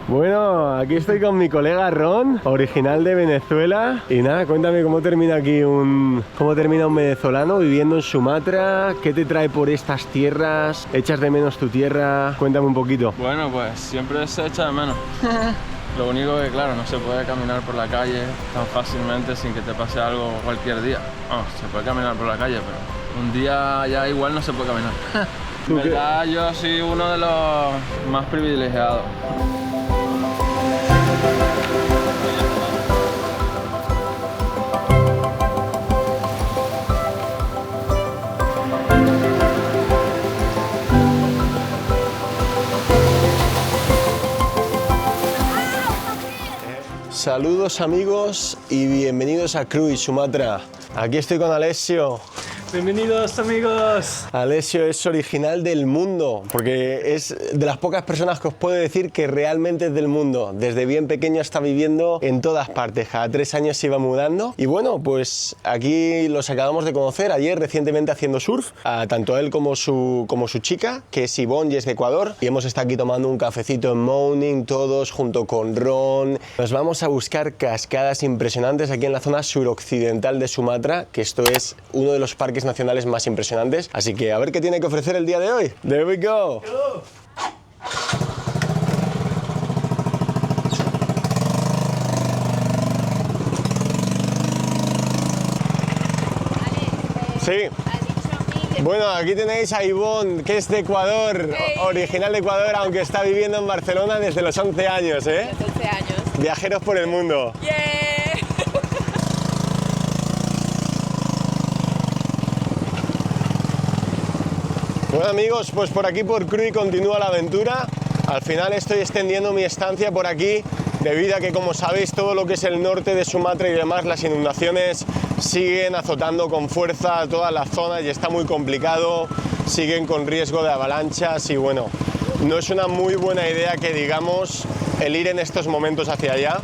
Bueno, aquí estoy con mi colega Ron, original de Venezuela. Y nada, cuéntame cómo termina un venezolano viviendo en Sumatra. ¿Qué te trae por estas tierras? ¿Echas de menos tu tierra? Cuéntame un poquito. Bueno, pues siempre se echa de menos. Lo único que, claro, no se puede caminar por la calle tan fácilmente sin que te pase algo cualquier día. Vamos, se puede caminar por la calle, pero un día ya igual no se puede caminar. En verdad, yo soy uno de los más privilegiados. Saludos amigos y bienvenidos a Cruise Sumatra. Aquí estoy con Alessio. Bienvenidos amigos. Alessio es original del mundo, porque es de las pocas personas que os puedo decir que realmente es del mundo. Desde bien pequeño está viviendo en todas partes, cada 3 años se iba mudando. Y bueno, pues aquí los acabamos de conocer ayer recientemente haciendo surf, tanto él como su chica, que es Ivonne y es de Ecuador. Y hemos estado aquí tomando un cafecito en Morning, todos junto con Ron. Nos vamos a buscar cascadas impresionantes aquí en la zona suroccidental de Sumatra, que esto es uno de los parques nacionales más impresionantes, así que a ver qué tiene que ofrecer el día de hoy. There we go. Sí. Bueno, aquí tenéis a Ivonne, que es de Ecuador, original de Ecuador, aunque está viviendo en Barcelona desde los 11 años, ¿eh? Los 11 años. Viajeros por el mundo. Yeah. Bueno amigos, pues por aquí por Cruy continúa la aventura. Al final estoy extendiendo mi estancia por aquí debido a que, como sabéis, todo lo que es el norte de Sumatra y demás, las inundaciones siguen azotando con fuerza todas las zonas y está muy complicado, siguen con riesgo de avalanchas y bueno, no es una muy buena idea que digamos el ir en estos momentos hacia allá.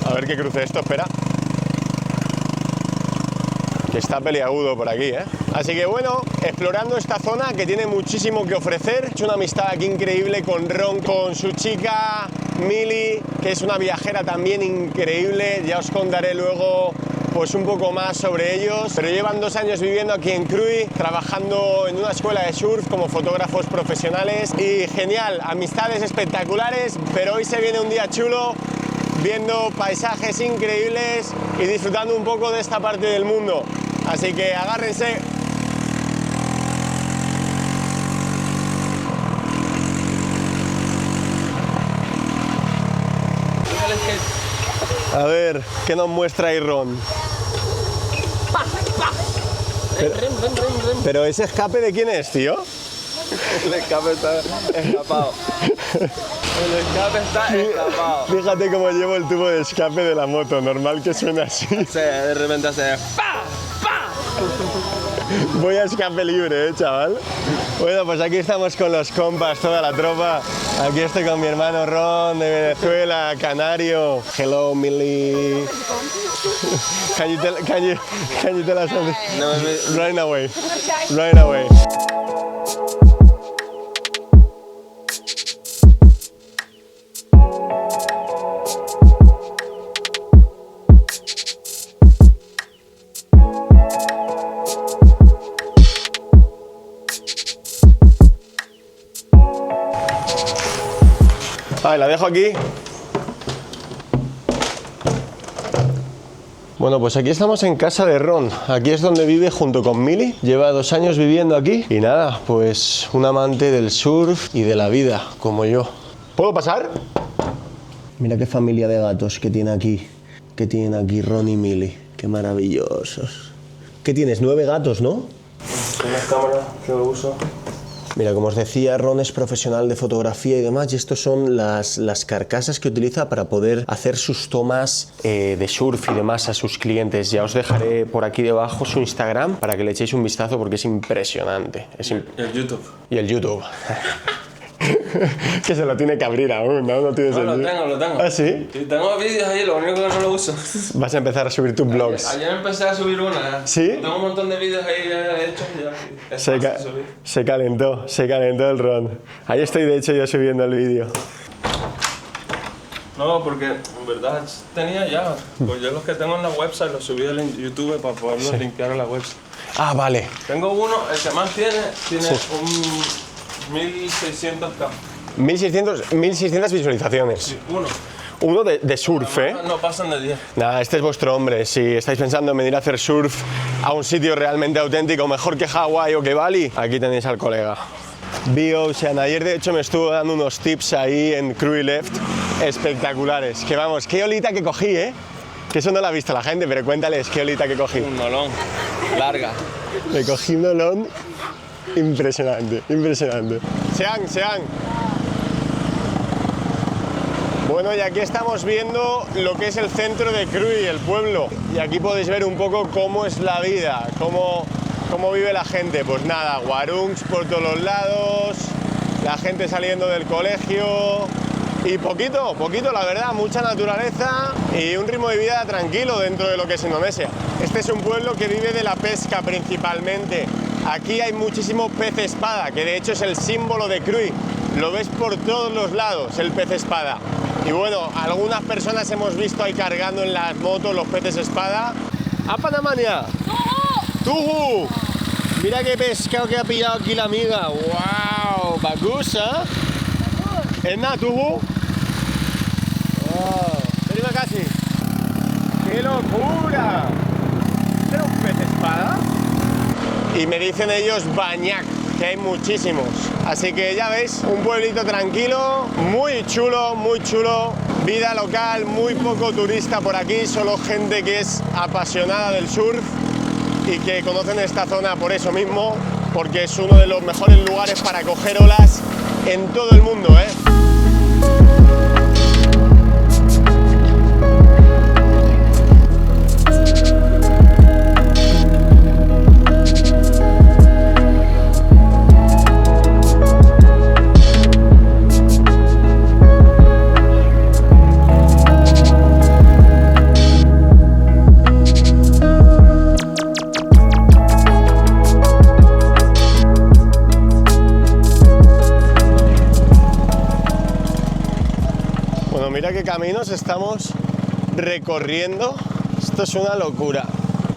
A ver que cruce esto, espera. Que está peliagudo por aquí, ¿eh? Así que bueno, explorando esta zona que tiene muchísimo que ofrecer. He hecho una amistad aquí increíble con Ron, con su chica Mili, que es una viajera también increíble. Ya os contaré luego pues un poco más sobre ellos. Pero llevan 2 años viviendo aquí en Cruy, trabajando en una escuela de surf como fotógrafos profesionales. Y genial, amistades espectaculares, pero hoy se viene un día chulo, viendo paisajes increíbles y disfrutando un poco de esta parte del mundo. Así que agárrense. A ver, ¿qué nos muestra ahí Ron? Pero ese escape, ¿de quién es, tío? El escape está escapado. El escape está escapado. Fíjate cómo llevo el tubo de escape de la moto, normal que suene así. De repente hace ¡pa! ¡Pa! Voy a escape libre, chaval. Bueno, pues aquí estamos con los compas, toda la tropa. Aquí estoy con mi hermano Ron de Venezuela, canario. Hello, Millie. Can you tell us something? No, Right away. Right away. Vale, la dejo aquí. Bueno, pues aquí estamos en casa de Ron. Aquí es donde vive junto con Mili. Lleva 2 años viviendo aquí. Y nada, pues un amante del surf y de la vida, como yo. ¿Puedo pasar? Mira qué familia de gatos que tiene aquí. Que tienen aquí Ron y Mili. Qué maravillosos. ¿Qué tienes? 9 gatos, ¿no? Una cámara que lo uso. Mira, como os decía, Ron es profesional de fotografía y demás, y estos son las carcasas que utiliza para poder hacer sus tomas de surf y demás a sus clientes. Ya os dejaré por aquí debajo su Instagram para que le echéis un vistazo porque es impresionante. El YouTube. Y el YouTube. Que se lo tiene que abrir aún, ¿no? No tienes No, el... lo tengo. ¿Ah, sí? Sí, tengo vídeos ahí, lo único que no lo uso. Vas a empezar a subir tus vlogs. Ayer empecé a subir una. ¿Sí? Tengo un montón de vídeos ahí hechos ya. Es Se, fácil subir. se calentó el Ron. Ahí estoy de hecho yo subiendo el vídeo. No, porque en verdad tenía ya. Pues yo los que tengo en la website los subí en YouTube para poderlos linkear a la website. Ah, vale. Tengo uno, el que más tiene un 1600K. 1600 visualizaciones. Sí, uno. Uno de surf, ¿eh? No pasan de 10. Nada, este es vuestro hombre. Si estáis pensando en venir a hacer surf a un sitio realmente auténtico, mejor que Hawái o que Bali, aquí tenéis al colega. Ocean, ayer de hecho me estuvo dando unos tips ahí en Cruy Left espectaculares. Que vamos, qué olita que cogí, ¿eh? Que eso no lo ha visto la gente, pero cuéntales qué olita que cogí. Un olón. Larga. Me cogí un olón impresionante, impresionante. Sean. Bueno, y aquí estamos viendo lo que es el centro de Cruy, el pueblo. Y aquí podéis ver un poco cómo es la vida, cómo vive la gente. Pues nada, guarungs por todos los lados, la gente saliendo del colegio y poquito, la verdad, mucha naturaleza y un ritmo de vida tranquilo dentro de lo que es Indonesia. Este es un pueblo que vive de la pesca principalmente. Aquí hay muchísimo pez espada, que de hecho es el símbolo de Cruy. Lo ves por todos los lados, el pez espada. Y bueno, algunas personas hemos visto ahí cargando en las motos los peces espada. ¡A Panamania! ¡Tuju! Mira qué pescado que ha pillado aquí la amiga. ¡Wow! Bagus, ¿eh? ¿Es Tuju? ¡Wow! Terima kasih. ¡Qué locura! ¿Era un pez espada? Y me dicen ellos bañac, que hay muchísimos. Así que ya veis, un pueblito tranquilo, muy chulo, vida local, muy poco turista por aquí, solo gente que es apasionada del surf y que conocen esta zona por eso mismo, porque es uno de los mejores lugares para coger olas en todo el mundo, ¿eh? Mira qué caminos estamos recorriendo, esto es una locura.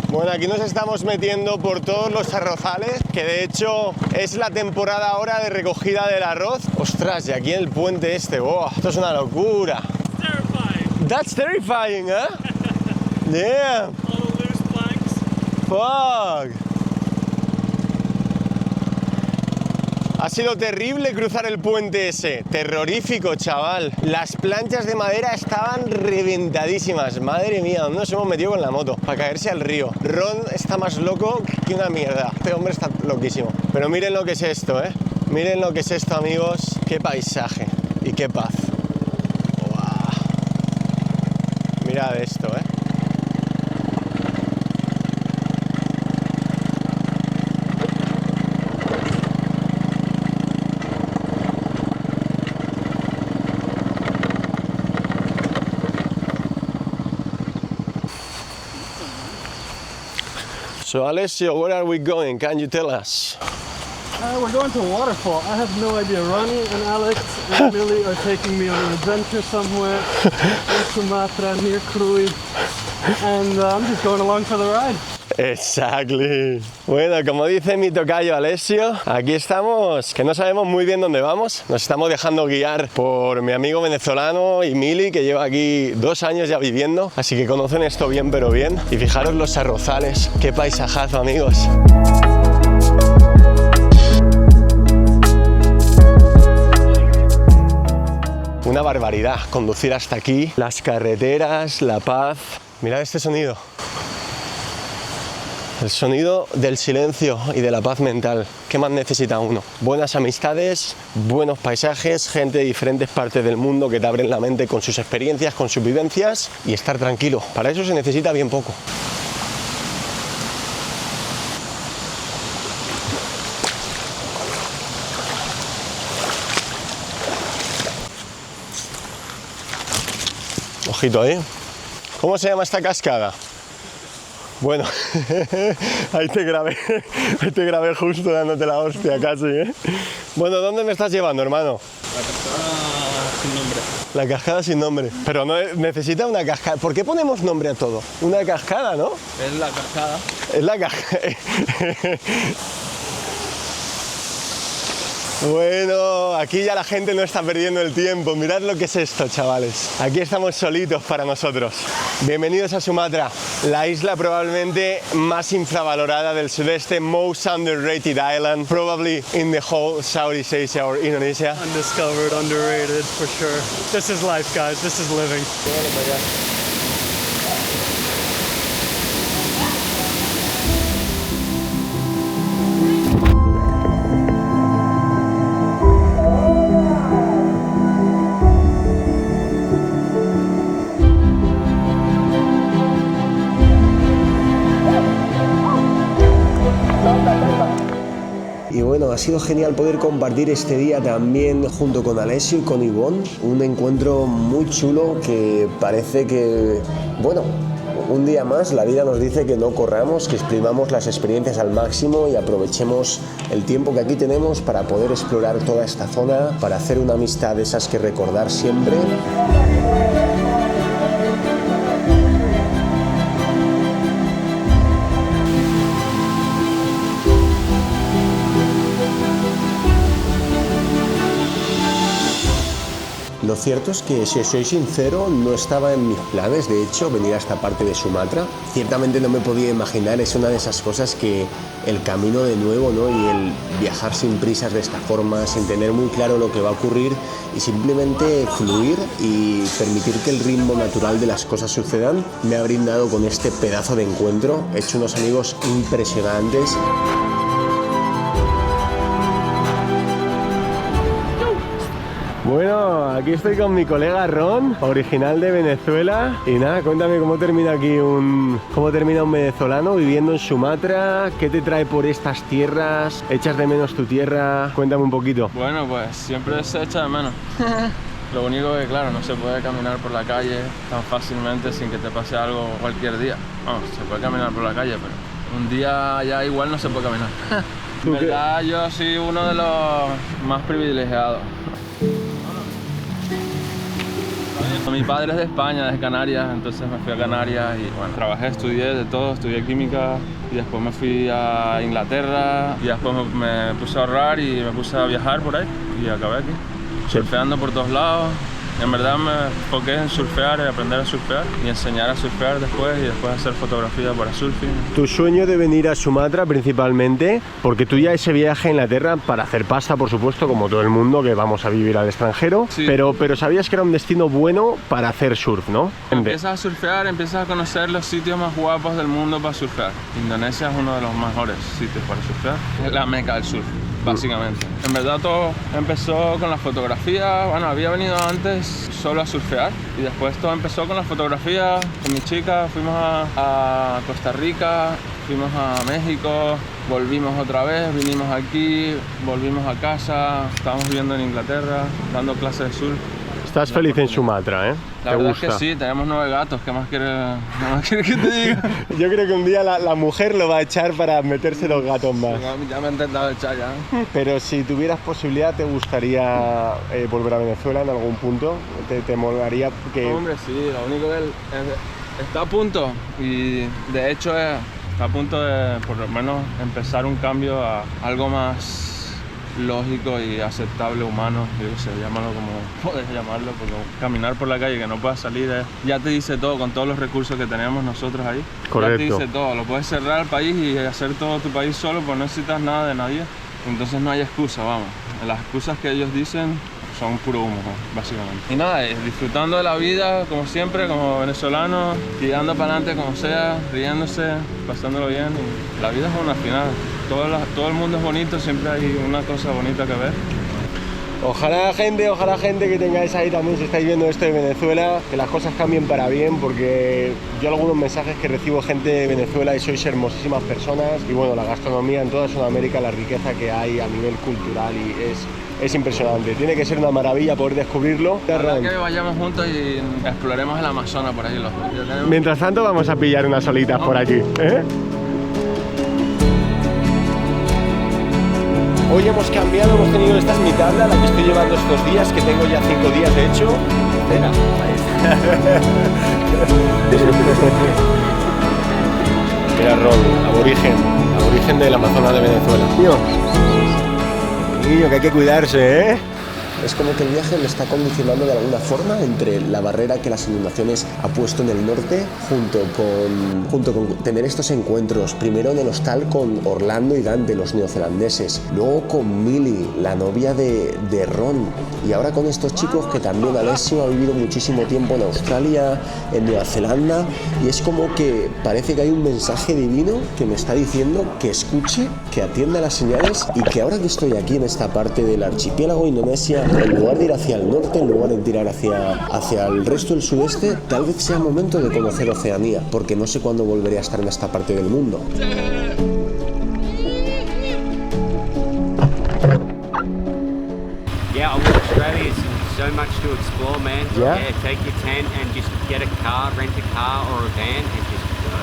Bueno, aquí nos estamos metiendo por todos los arrozales, que de hecho es la temporada ahora de recogida del arroz. Ostras, y aquí en el puente este, ¡oh! Esto es una locura. Terrifying. That's terrifying, ¿eh? Yeah. All loose planks. Fuck. Ha sido terrible cruzar el puente ese, terrorífico, chaval. Las planchas de madera estaban reventadísimas, madre mía, ¿dónde nos hemos metido con la moto? Para caerse al río. Ron está más loco que una mierda, este hombre está loquísimo. Pero miren lo que es esto, ¿eh? Miren lo que es esto, amigos, qué paisaje y qué paz. ¡Wow! Mirad esto, ¿eh? So Alessio, where are we going? Can you tell us? We're going to a waterfall. I have no idea. Ronnie and Alex and Millie are taking me on an adventure somewhere in Sumatra near Cruy. And I'm just going along for the ride. Exactly. Bueno, como dice mi tocayo Alessio, aquí estamos, que no sabemos muy bien dónde vamos. Nos estamos dejando guiar por mi amigo venezolano y Mili, que lleva aquí 2 años ya viviendo, así que conocen esto bien, pero bien. Y fijaros los arrozales, qué paisajazo, amigos. Una barbaridad conducir hasta aquí, las carreteras, la paz. Mirad este sonido. El sonido del silencio y de la paz mental. ¿Qué más necesita uno? Buenas amistades, buenos paisajes, gente de diferentes partes del mundo que te abren la mente con sus experiencias, con sus vivencias y estar tranquilo. Para eso se necesita bien poco. Ojito ahí. ¿Cómo se llama esta cascada? Bueno, ahí te grabé justo dándote la hostia casi, ¿eh? Bueno, ¿dónde me estás llevando, hermano? La cascada sin nombre. La cascada sin nombre. Pero no necesita una cascada. ¿Por qué ponemos nombre a todo? Una cascada, ¿no? Es la cascada. Es la cascada. Bueno, aquí ya la gente no está perdiendo el tiempo. Mirad lo que es esto, chavales. Aquí estamos solitos para nosotros. Bienvenidos a Sumatra, la isla probablemente más infravalorada del sudeste, most underrated island, probably in the whole Southeast Asia or Indonesia. Undiscovered, underrated, for sure. This is life, guys. This is living. Y bueno, ha sido genial poder compartir este día también junto con Alessio y con Ivonne. Un encuentro muy chulo que parece que, bueno, un día más la vida nos dice que no corramos, que exprimamos las experiencias al máximo y aprovechemos el tiempo que aquí tenemos para poder explorar toda esta zona, para hacer una amistad de esas que recordar siempre. Lo cierto es que, si os soy sincero, no estaba en mis planes, de hecho, venir a esta parte de Sumatra. Ciertamente no me podía imaginar, es una de esas cosas que el camino de nuevo, ¿no? Y el viajar sin prisas de esta forma, sin tener muy claro lo que va a ocurrir y simplemente fluir y permitir que el ritmo natural de las cosas sucedan, me ha brindado con este pedazo de encuentro. He hecho unos amigos impresionantes. Bueno, aquí estoy con mi colega Ron, original de Venezuela. Y nada, cuéntame cómo termina un venezolano viviendo en Sumatra. ¿Qué te trae por estas tierras? ¿Echas de menos tu tierra? Cuéntame un poquito. Bueno, pues siempre se echa de menos. Lo único que, claro, no se puede caminar por la calle tan fácilmente sin que te pase algo cualquier día. Vamos, se puede caminar por la calle, pero un día ya igual no se puede caminar. En verdad, yo soy uno de los más privilegiados. Mi padre es de España, de Canarias, entonces me fui a Canarias y bueno, trabajé, estudié de todo, estudié química y después me fui a Inglaterra y después me puse a ahorrar y me puse a viajar por ahí y acabé aquí, surfeando por todos lados. En verdad me enfoqué en surfear y aprender a surfear y enseñar a surfear después y después hacer fotografía para surfing. Tu sueño de venir a Sumatra principalmente, porque tú ya ese viaje a Inglaterra para hacer pasta, por supuesto, como todo el mundo que vamos a vivir al extranjero, sí. pero sabías que era un destino bueno para hacer surf, ¿no? Empiezas a surfear, empiezas a conocer los sitios más guapos del mundo para surfear. Indonesia es uno de los mejores sitios para surfear, es la meca del surf. Básicamente. En verdad todo empezó con la fotografía. Bueno, había venido antes solo a surfear y después todo empezó con la fotografía. Con mi chica fuimos a Costa Rica, fuimos a México, volvimos otra vez, vinimos aquí, volvimos a casa, estábamos viviendo en Inglaterra, dando clases de surf. Estás feliz en Sumatra, ¿eh? La verdad es que sí, tenemos 9 gatos, ¿qué más quieres que te diga? Yo creo que un día la mujer lo va a echar para meterse los gatos más. Ya me he intentado echar ya. Pero si tuvieras posibilidad, ¿te gustaría volver a Venezuela en algún punto? ¿Te molaría que...? Hombre, sí, lo único que está a punto y de hecho está a punto de por lo menos empezar un cambio a algo más lógico y aceptable, humano, yo qué sé, llámalo como puedes llamarlo, porque caminar por la calle que no puedas salir ya te dice todo, con todos los recursos que tenemos nosotros ahí. Correcto. Ya te dice todo, lo puedes cerrar al país y hacer todo tu país solo, pues no necesitas nada de nadie, entonces no hay excusa, vamos. Las excusas que ellos dicen son puro humo, básicamente. Y nada, disfrutando de la vida, como siempre, como venezolano, tirando para adelante como sea, riéndose, pasándolo bien. Y la vida es una final. Todo el mundo es bonito, siempre hay una cosa bonita que ver. Ojalá gente que tengáis ahí también, si estáis viendo esto de Venezuela, que las cosas cambien para bien, porque yo algunos mensajes que recibo gente de Venezuela y sois hermosísimas personas, y bueno, la gastronomía en toda Sudamérica, la riqueza que hay a nivel cultural y es impresionante. Tiene que ser una maravilla poder descubrirlo. Ojalá que vayamos juntos y exploremos el Amazonas por ahí los dos. Mientras tanto vamos a pillar unas solitas por aquí, ¿eh? Hoy hemos cambiado, hemos tenido esta es mi tabla, la que estoy llevando estos días, que tengo ya 5 días de hecho. Cena. Mira Ron, aborigen del Amazonas de Venezuela. Niño, que hay que cuidarse, ¿eh? Es como que el viaje me está condicionando de alguna forma entre la barrera que las inundaciones ha puesto en el norte junto con tener estos encuentros, primero en el hostal con Orlando y Dante, los neozelandeses, luego con Millie, la novia de Ron, y ahora con estos chicos que también Alessio ha vivido muchísimo tiempo en Australia, en Nueva Zelanda, y es como que parece que hay un mensaje divino que me está diciendo que escuche, que atienda las señales y que ahora que estoy aquí en esta parte del archipiélago Indonesia, en lugar de ir hacia el norte, en lugar de tirar hacia el resto del sudeste, tal vez sea momento de conocer Oceanía, porque no sé cuándo volveré a estar en esta parte del mundo. Yeah, I want Australia. There's so much to explore, man. Yeah? Take your tent and just get a car, rent a car or a van and just go.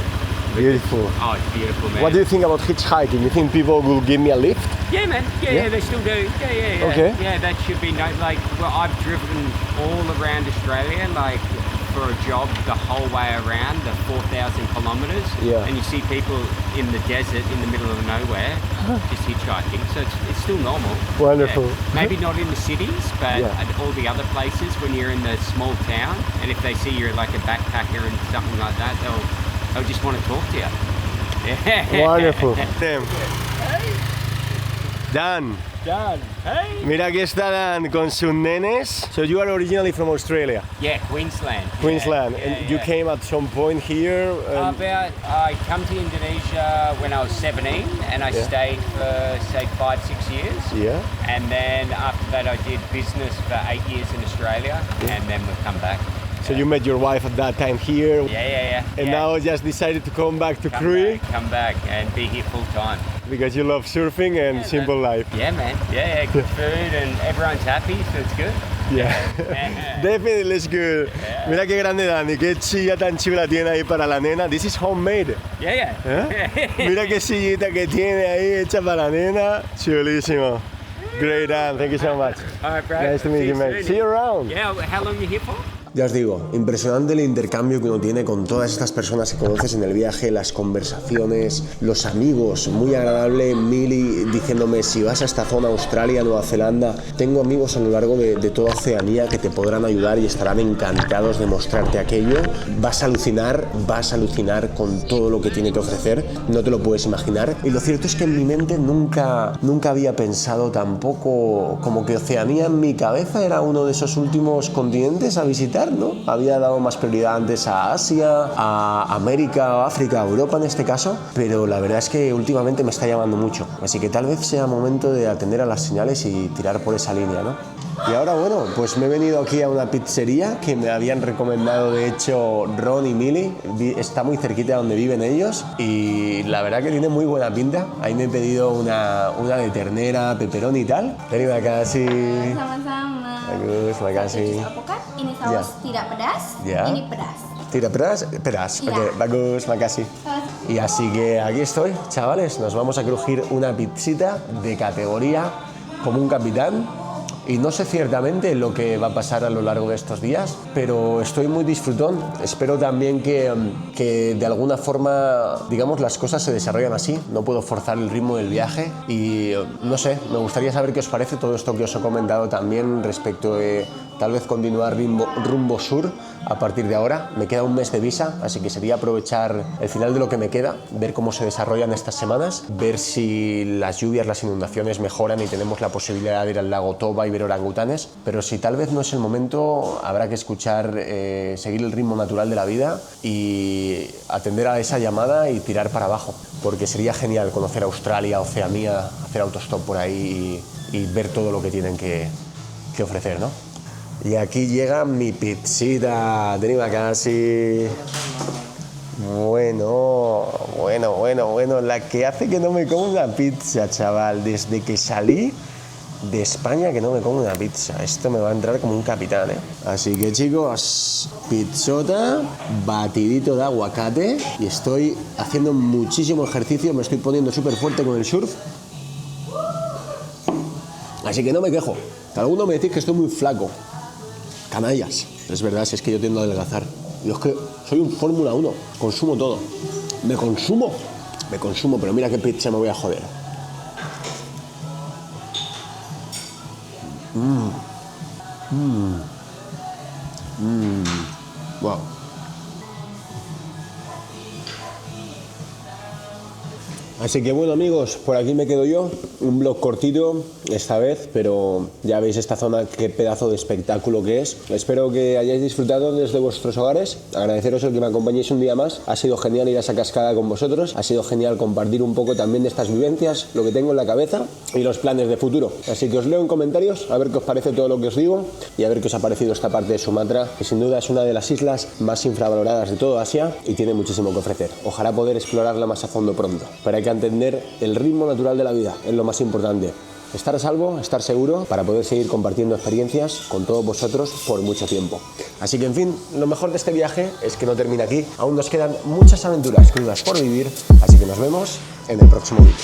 Beautiful. Oh, it's beautiful, man. What do you think about hitchhiking? You think people will give me a lift? Yeah, man. Yeah, they still do. Yeah. Okay. Yeah, that should be well, I've driven all around Australia, like for a job the whole way around, the 4,000 kilometers. Yeah. And you see people in the desert in the middle of nowhere just hitchhiking. So it's still normal. Wonderful. Yeah. Maybe not in the cities, but Yeah. at all the other places when you're in the small town, and if they see you're like a backpacker and something like that, they'll just want to talk to you. Wonderful. Dan. Done. Hey. Mira, aquí está Dan con sus nenes. So you are originally from Australia, Yeah, Queensland. Queensland, Yeah, and yeah, you yeah. came at some point here. I come to Indonesia when I was 17, and I Yeah. stayed for say 5-6 years. Yeah. And then after that, I did business for 8 years in Australia, and then we've come back. So you met your wife at that time here, Yeah. and yeah. now just decided to come back to come Cree come back and be here full time. because you love surfing and Yeah, simple life. Yeah, man. Yeah, good food and everyone's happy, so it's good. Yeah. Definitely it's good. Mira qué grande Dani, qué silla tan chula tiene ahí para la nena. This is homemade. Yeah. ¿Eh? Mira qué sillita que tiene ahí hecha para la nena. Chulísimo. Great, Dan. Thank you so much. All right, bro. Nice to meet you, mate. soon. See you around. Yeah, how long are you here for? Ya os digo, impresionante el intercambio que uno tiene con todas estas personas que conoces en el viaje, las conversaciones, los amigos, muy agradable. Millie diciéndome si vas a esta zona, Australia, Nueva Zelanda, tengo amigos a lo largo de toda Oceanía que te podrán ayudar y estarán encantados de mostrarte aquello. Vas a alucinar con todo lo que tiene que ofrecer, no te lo puedes imaginar. Y lo cierto es que en mi mente nunca había pensado tampoco como que Oceanía en mi cabeza era uno de esos últimos continentes a visitar, ¿no? Había dado más prioridad antes a Asia, a América, África, Europa en este caso, pero la verdad es que últimamente me está llamando mucho, así que tal vez sea momento de atender a las señales y tirar por esa línea, ¿no? Y ahora, bueno, pues me he venido aquí a una pizzería que me habían recomendado, de hecho, Ron y Millie. Está muy cerquita de donde viven ellos y la verdad que tiene muy buena pinta. Ahí me he pedido una de ternera, pepperoni y tal. Terima kasih. Sama-sama. Bagus, terima kasih. Alpukat, ini saus Ya. tidak pedas, Ya. ini pedas. Tira peras. Ya. Ok, bagus, makasih. Y así que aquí estoy, chavales. Nos vamos a crujir una pizzita de categoría como un capitán. Y no sé ciertamente lo que va a pasar a lo largo de estos días, pero estoy muy disfrutón. Espero también que de alguna forma, digamos, las cosas se desarrollan así. No puedo forzar el ritmo del viaje y no sé, me gustaría saber qué os parece todo esto que os he comentado también respecto de tal vez continuar rumbo sur a partir de ahora. Me queda un mes de visa, así que sería aprovechar el final de lo que me queda, ver cómo se desarrollan estas semanas, ver si las lluvias, las inundaciones mejoran y tenemos la posibilidad de ir al lago Toba y ver orangutanes, pero si tal vez no es el momento, habrá que escuchar, seguir el ritmo natural de la vida y atender a esa llamada y tirar para abajo, porque sería genial conocer Australia, Oceanía, hacer autostop por ahí y ver todo lo que tienen que que ofrecer, ¿no? Y aquí llega mi pizzita, tenemos casi... Bueno, la que hace que no me como una pizza, chaval, desde que salí de España que no me como una pizza. Esto me va a entrar como un capitán, ¿eh? Así que chicos, pizzota, batidito de aguacate y estoy haciendo muchísimo ejercicio, me estoy poniendo súper fuerte con el surf. Así que no me quejo. Algunos me decís que estoy muy flaco. Canallas. Es verdad, si es que yo tiendo a adelgazar. Yo es que soy un Fórmula 1, consumo todo. Me consumo, pero mira qué pizza me voy a joder. Wow. Así que bueno amigos, por aquí me quedo yo, un vlog cortito esta vez, pero ya veis esta zona, qué pedazo de espectáculo que es. Espero que hayáis disfrutado desde vuestros hogares, agradeceros el que me acompañéis un día más, ha sido genial ir a esa cascada con vosotros, ha sido genial compartir un poco también de estas vivencias, lo que tengo en la cabeza y los planes de futuro. Así que os leo en comentarios a ver qué os parece todo lo que os digo y a ver qué os ha parecido esta parte de Sumatra, que sin duda es una de las islas más infravaloradas de todo Asia y tiene muchísimo que ofrecer. Ojalá poder explorarla más a fondo pronto, pero hay que entender el ritmo natural de la vida, es lo más importante. Estar a salvo, estar seguro para poder seguir compartiendo experiencias con todos vosotros por mucho tiempo. Así que en fin, lo mejor de este viaje es que no termina aquí, aún nos quedan muchas aventuras crudas por vivir, así que nos vemos en el próximo vídeo.